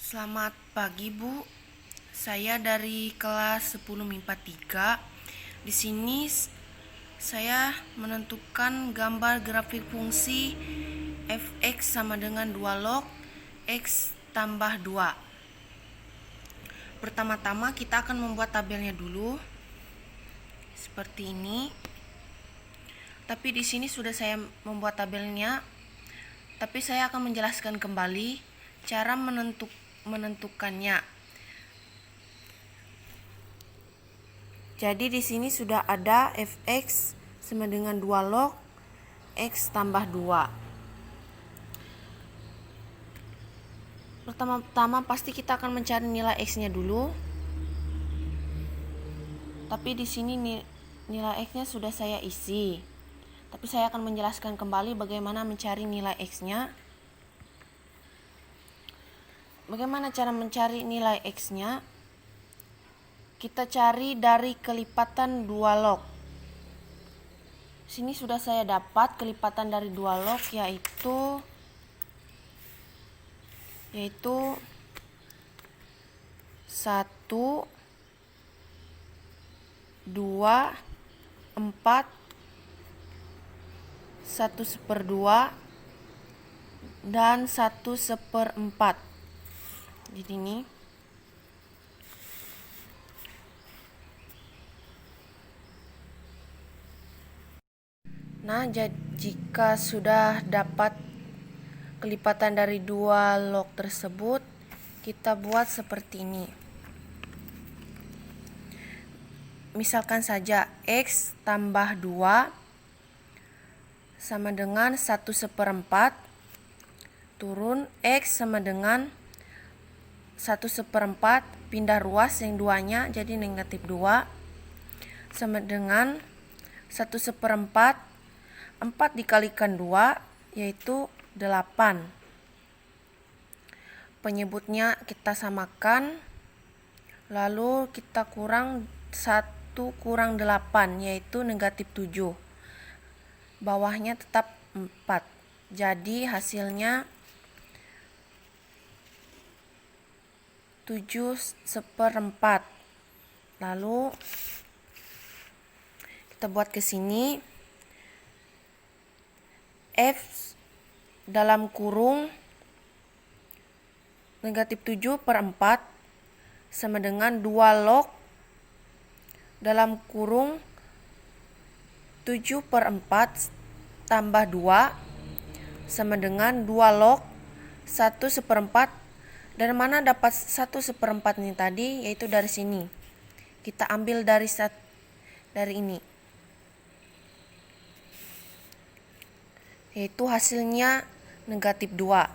Selamat pagi, Bu. Saya dari kelas 10 MIPA 3. Di sini saya menentukan gambar grafik fungsi fx sama dengan 2 log x tambah 2. Pertama-tama kita akan membuat tabelnya dulu. Seperti ini. Tapi di sini sudah saya membuat tabelnya. Tapi saya akan menjelaskan kembali cara menentukannya. Jadi di sini sudah ada fx sama dengan 2 log x tambah 2. Pertama-tama pasti kita akan mencari nilai x-nya dulu. Tapi di sini nilai x-nya sudah saya isi. Tapi saya akan menjelaskan kembali bagaimana mencari nilai x-nya. Bagaimana cara mencari nilai x-nya? Kita cari dari kelipatan 2 log. Sini sudah saya dapat kelipatan dari 2 log yaitu 1, 2, 4, 1/2 dan 1/4. Jadi ini jika sudah dapat kelipatan dari 2 log tersebut, kita buat seperti ini. Misalkan saja x tambah 2 sama dengan 1/4 turun x sama dengan 1/4 pindah ruas yang duanya jadi negatif 2 sama dengan 1/4 4 dikalikan 2 yaitu 8. Penyebutnya kita samakan, lalu kita kurang 1 kurang 8 yaitu negatif 7. Bawahnya tetap 4. Jadi hasilnya 7/4. Lalu kita buat ke sini. F dalam kurung negatif 7/4 sama dengan 2 log dalam kurung 7/4 tambah 2 sama dengan 2 log 1/4. Dari mana dapat 1/4 ini tadi? Yaitu dari sini. Kita ambil dari ini. Yaitu hasilnya negatif 2.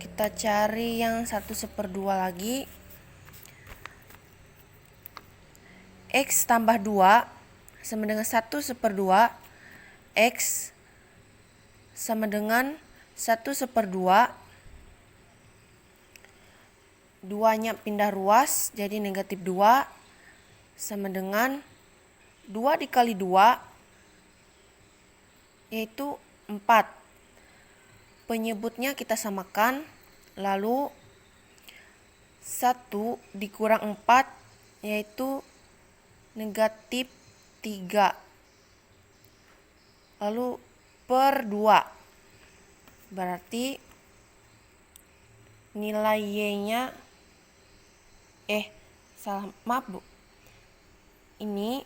Kita cari yang 1/2 lagi. X tambah 2 sama dengan 1/2. X sama dengan 1/2. 2-nya pindah ruas jadi negatif 2 sama dengan 2 dikali 2 yaitu 4. Penyebutnya kita samakan, lalu 1 dikurang 4 yaitu negatif 3. Lalu per 2. Berarti nilai Y-nya maaf Bu. Ini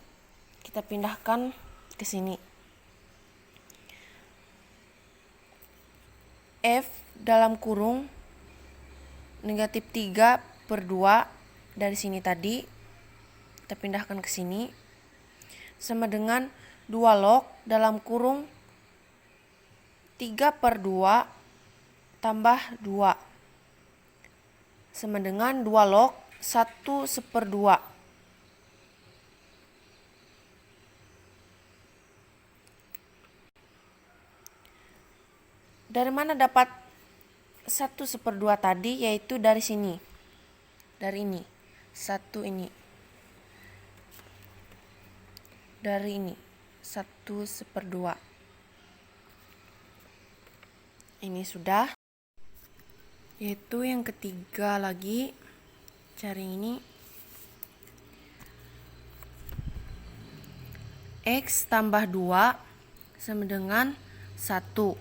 kita pindahkan ke sini. F dalam kurung negatif 3/2 dari sini tadi kita pindahkan ke sini sama dengan 2 log dalam kurung 3/2 tambah 2 sama dengan 2 log 1/2. Dari mana dapat 1/2 tadi? Yaitu dari sini. Dari ini. 1 ini. Dari ini. 1/2. Ini sudah. yaitu yang ketiga lagi. Cari ini. X tambah 2 sama dengan 1.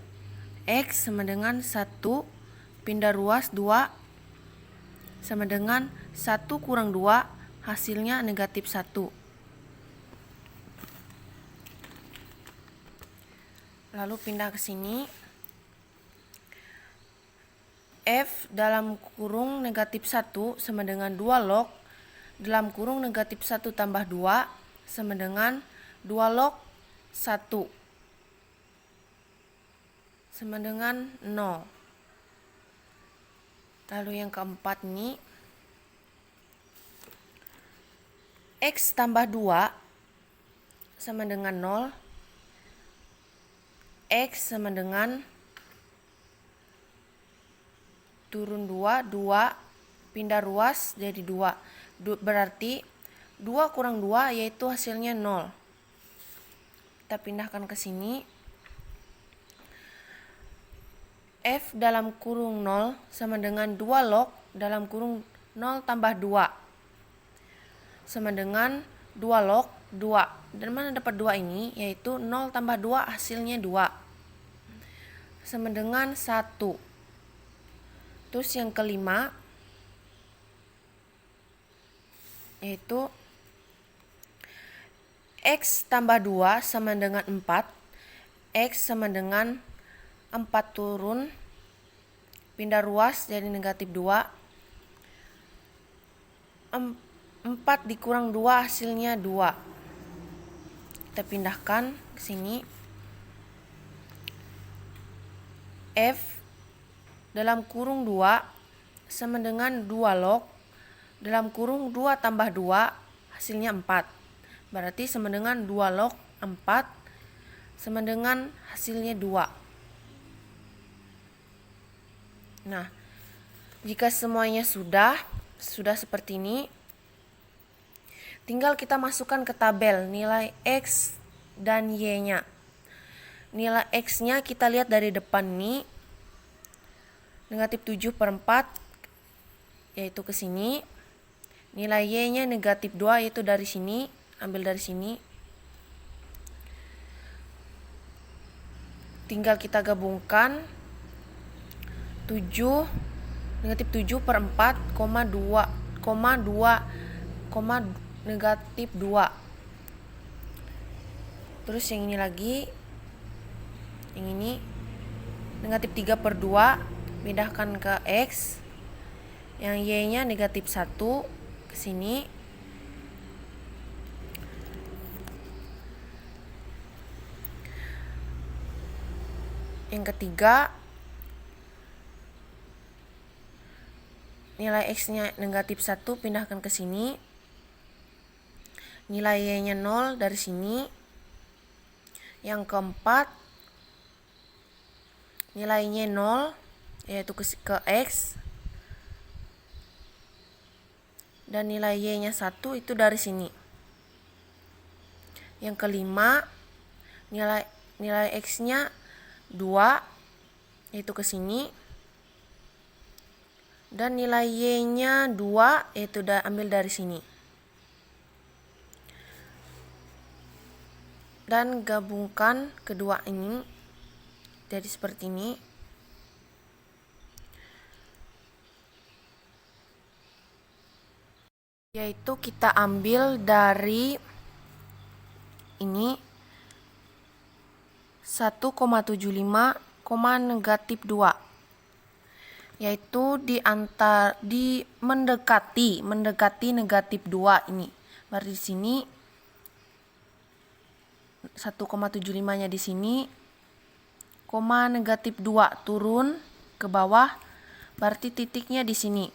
X sama dengan 1 pindah ruas 2 sama dengan 1 kurang 2, hasilnya negatif 1. Lalu pindah ke sini. F dalam kurung negatif 1 sama dengan 2 log dalam kurung negatif 1 tambah 2 sama dengan 2 log 1 sama dengan 0. Lalu yang keempat ini, X tambah 2 sama dengan 0. X sama dengan turun 2, 2 pindah ruas jadi 2. Berarti 2 kurang 2 yaitu hasilnya 0. Kita pindahkan ke sini. F dalam kurung 0 sama dengan 2 log dalam kurung 0 tambah 2 sama dengan 2 log 2. Dan mana dapat 2 ini? Yaitu 0 tambah 2 hasilnya 2 sama dengan 1. Terus yang kelima, yaitu X tambah 2 sama dengan 4. X sama dengan 4 turun, pindah ruas jadi negatif 2. 4 dikurang 2 hasilnya 2. Kita pindahkan ke sini. F dalam kurung 2 sama dengan 2 log dalam kurung 2 tambah 2 hasilnya 4. Berarti sama dengan 2 log 4 sama dengan hasilnya 2. Nah, jika semuanya sudah seperti ini, tinggal kita masukkan ke tabel nilai X dan Y-nya. Nilai X-nya kita lihat dari depan nih. Negatif 7/4 yaitu ke sini. Nilai Y-nya negatif 2 yaitu dari sini, ambil dari sini. Tinggal kita gabungkan. Negatif 7/4, 2, negatif 2. Terus yang ini lagi, yang ini negatif 3/2, pindahkan ke X. Yang Y-nya negatif 1 ke sini. Yang ketiga, nilai X-nya negatif 1, pindahkan ke sini. Nilai Y-nya 0 dari sini. Yang keempat, nilainya 0 yaitu ke X. Dan nilai Y-nya 1 itu dari sini. Yang kelima, nilai X-nya 2 yaitu ke sini. Dan nilai Y-nya 2 yaitu ambil dari sini. Dan gabungkan kedua ini jadi seperti ini. Yaitu kita ambil dari ini 1,75, negatif 2. Yaitu mendekati negatif 2 ini. Berarti di sini 1,75-nya di sini, negatif 2 turun ke bawah, berarti titiknya di sini.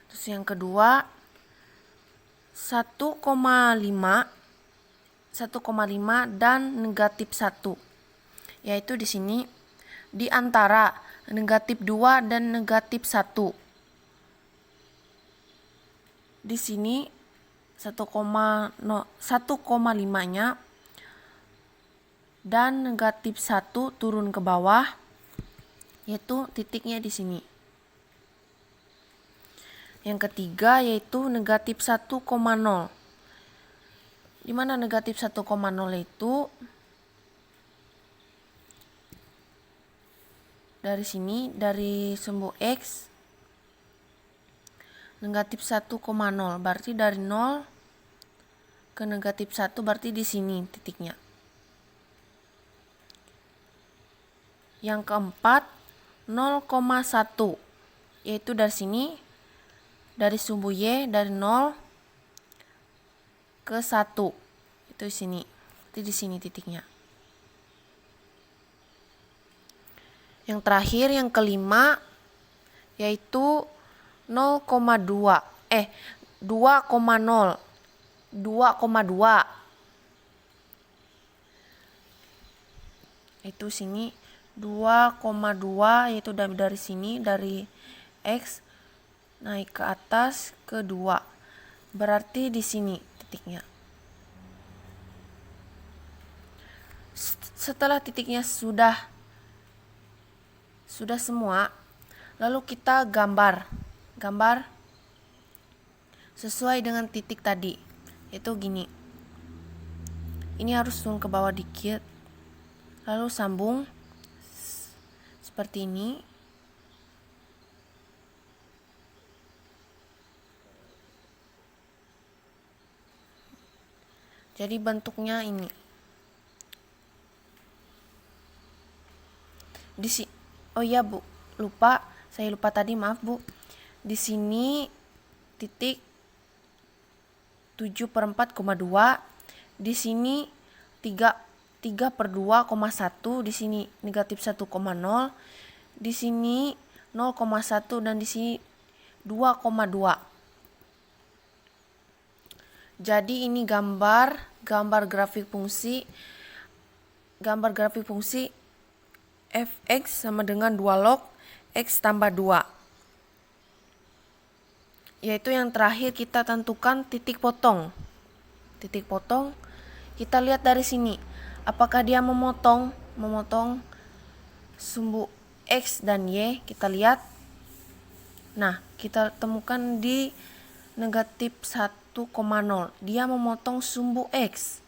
Terus yang kedua 1,5 dan negatif 1. Yaitu di sini di antara negatif 2 dan negatif 1. Di sini 1,5-nya 2 dan negatif 1 turun ke bawah, yaitu titiknya di sini. Yang ketiga yaitu negatif 1,0. Di mana negatif 1,0 itu dari sini, dari sumbu X, negatif 1,0 berarti dari 0 ke negatif 1 berarti di sini titiknya. Yang keempat 0,1 yaitu dari sini, dari sumbu Y dari 0 ke 1 itu di sini. Itu di sini titiknya. Yang terakhir yang kelima yaitu 2,0 itu sini 2,2 yaitu dari sini, dari X naik ke atas ke 2 berarti di sini titiknya. Setelah titiknya sudah semua, lalu kita gambar sesuai dengan titik tadi, yaitu gini. Ini harus turun ke bawah dikit, lalu sambung seperti ini. Jadi bentuknya ini. Oh iya Bu, saya lupa tadi, maaf Bu. Di sini titik 7/4,2, di sini 3/2,1, di sini negatif 1,0, di sini 0,1 dan di sini 2,2. Jadi ini gambar grafik fungsi f(x) sama dengan 2 log x tambah 2. Yaitu yang terakhir kita tentukan titik potong. Titik potong kita lihat dari sini. Apakah dia memotong sumbu X dan Y, kita lihat. Nah, kita temukan di negatif 1,0. Dia memotong sumbu X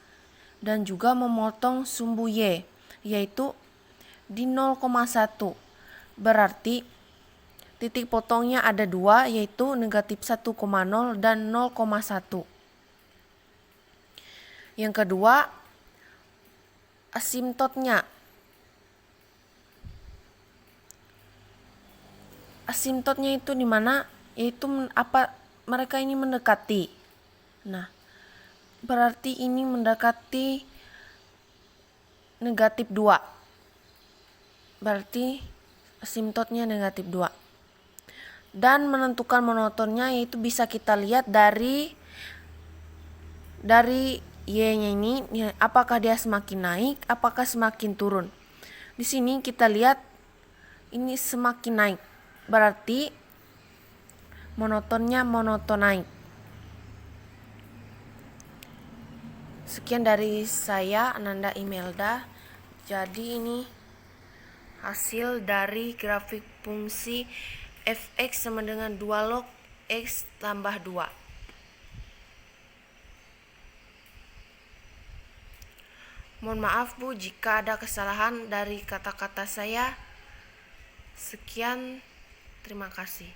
dan juga memotong sumbu Y, yaitu di 0,1. Berarti titik potongnya ada 2, yaitu negatif 1,0 dan 0,1. Yang kedua, asimptotnya. Asimptotnya itu di mana? Yaitu mereka ini mendekati. Nah, berarti ini mendekati negatif 2. Berarti asimptotnya negatif 2. Dan menentukan monotonnya yaitu bisa kita lihat dari Y-nya ini, apakah dia semakin naik, apakah semakin turun. Di sini kita lihat ini semakin naik. Berarti monoton naik. Sekian dari saya, Ananda Imelda. Jadi ini hasil dari grafik fungsi f(x) sama dengan 2 log x tambah 2. Mohon maaf Bu jika ada kesalahan dari kata-kata saya. Sekian, terima kasih.